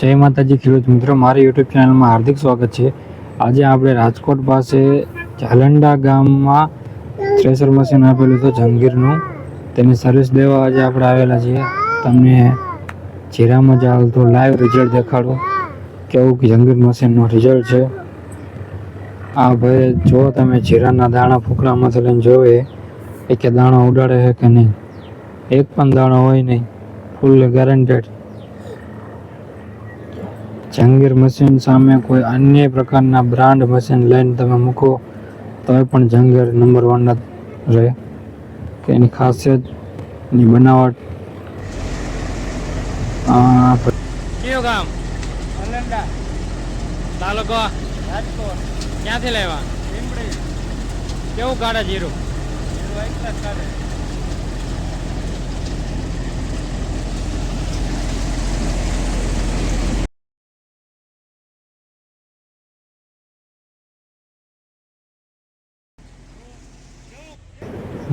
જય માતાજી ખેડૂત મિત્રો, મારી યુટ્યુબ ચેનલમાં હાર્દિક સ્વાગત છે. આજે આપણે રાજકોટ પાસે ઝાલંડા ગામમાં થ્રેશર મશીન આપેલું છે જંગીરનું, તેની સર્વિસ દેવા આજે આપણે આવેલા છીએ. તમને જીરામાં ચાલતું લાઈવ રિઝલ્ટ દેખાડું કેવું કે જંગીર મશીનનું રિઝલ્ટ છે. આ ભાઈ જો તમે જીરાના દાણા ફૂકડામાંથી લઈને જોવે કે દાણા ઉડાડે છે કે નહીં, એક પણ દાણો હોય નહીં, ફૂલ ગેરંટેડ. જંગીર મશીન સામે કોઈ અન્ય પ્રકારના બ્રાન્ડ મશીન લઈને તમે મૂકો તોય પણ જંગીર નંબર 1 જ રહે. કે એની ખાસિયતની બનાવટ. કયું ગામ? અલંડા તાલુકો રાજકોટ. ક્યાંથી લાવ્યા? લીંબડી. કેવું કાઢે જીરું? જીરું એકલા જ કાઢે.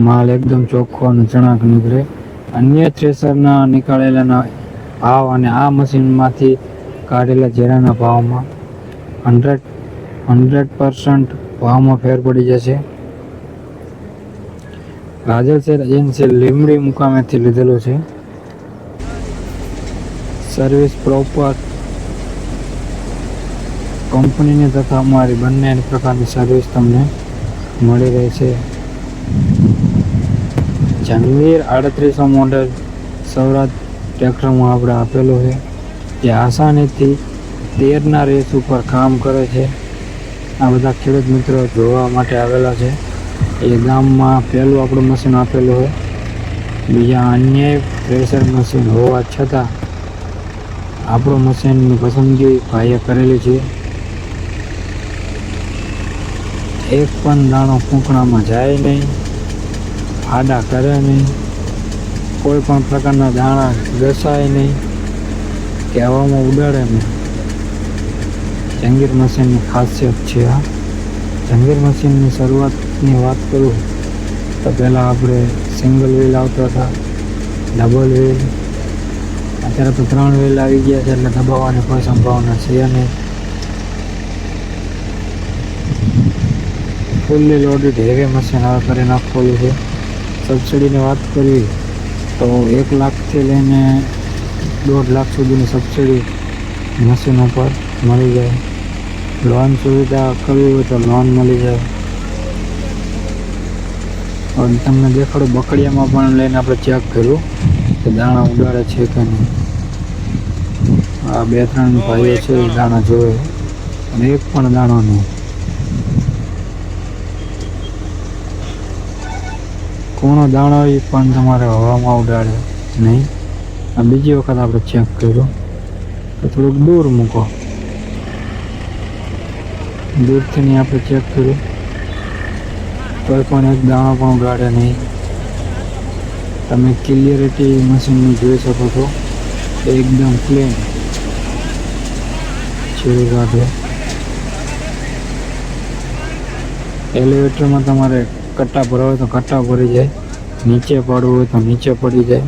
માલ એકદમ ચોખ્ખો અને ચણાક નીકળે. અન્ય થ્રેશરના નીકાળેલા ભાવ અને આ મશીનમાંથી કાઢેલા જીરાના ભાવમાં 100% ભાવમાં ફેર પડી જશે. રાજલ એજન્સી લીંબડી મુકામેથી લીધેલું છે. સર્વિસ પ્રોપર કંપનીની તથા અમારી બંને પ્રકારની સર્વિસ તમને મળી રહેશે. જંગીર 3800 મોડેલ સૌરાષ્ટ્ર ટ્રેક્ટરમાં આપણે આપેલું છે, જે આસાનીથી 13ના રેસ ઉપર કામ કરે છે. આ બધા ખેડૂત મિત્રો જોવા માટે આવેલા છે. એ ગામમાં પહેલું આપણું મશીન આપેલું હોય, બીજા અન્ય થ્રેશર મશીન હોવા છતાં આપણું મશીનની પસંદગી ભાઈએ કરેલી છે. એક પણ દાણો ફૂંકણામાં જાય નહીં, આડા કરે નહીં, કોઈ પણ પ્રકારના દાણા ઘસાય નહીં કે હવામાં ઉડાડે નહીં. જંગીર મશીનની ખાસિયત છે. આ જંગીર મશીનની શરૂઆતની વાત કરું તો પહેલાં આપણે સિંગલ વ્હીલ આવતા હતા, ડબલ વ્હીલ, અત્યારે તો 3 વ્હીલ આવી ગયા છે, એટલે દબાવવાની કોઈ સંભાવના છે નહીં. ફૂલ્લી લોડેડ હેવી મશીન હવે કરી નાખવાનું છે. સબસિડીની વાત કરવી તો 1 લાખથી લઈને 1.5 લાખ સુધીની સબસિડી મશીન ઉપર મળી જાય. લોન સુવિધા કરવી હોય તો લોન મળી જાય. અને તમને દેખાડું, બકડિયામાં પણ લઈને આપણે ચેક કર્યું કે દાણા ઉડાડે છે કે નહીં. આ 2-3 ભાઈઓ છે એ દાણા જોવે અને એક પણ દાણો નહીં. કોણો દાણો એ પણ તમારે હવામાં ઉડાડે નહીં. આ બીજી વખત આપણે ચેક કર્યું તો થોડુંક દૂર મૂકો, દૂરથી નહીં આપણે ચેક કર્યું તોય પણ એક દાણો પણ ઉડાડે નહીં. તમે ક્લિયરિટી મશીનની જોઈ શકો છો, એકદમ પ્લેન છેડી કાઢે. એલિવેટરમાં તમારે કટ્ટા ભરવા હોય તો કટ્ટા ભરી જાય, નીચે પાડવું હોય તો નીચે પડી જાય.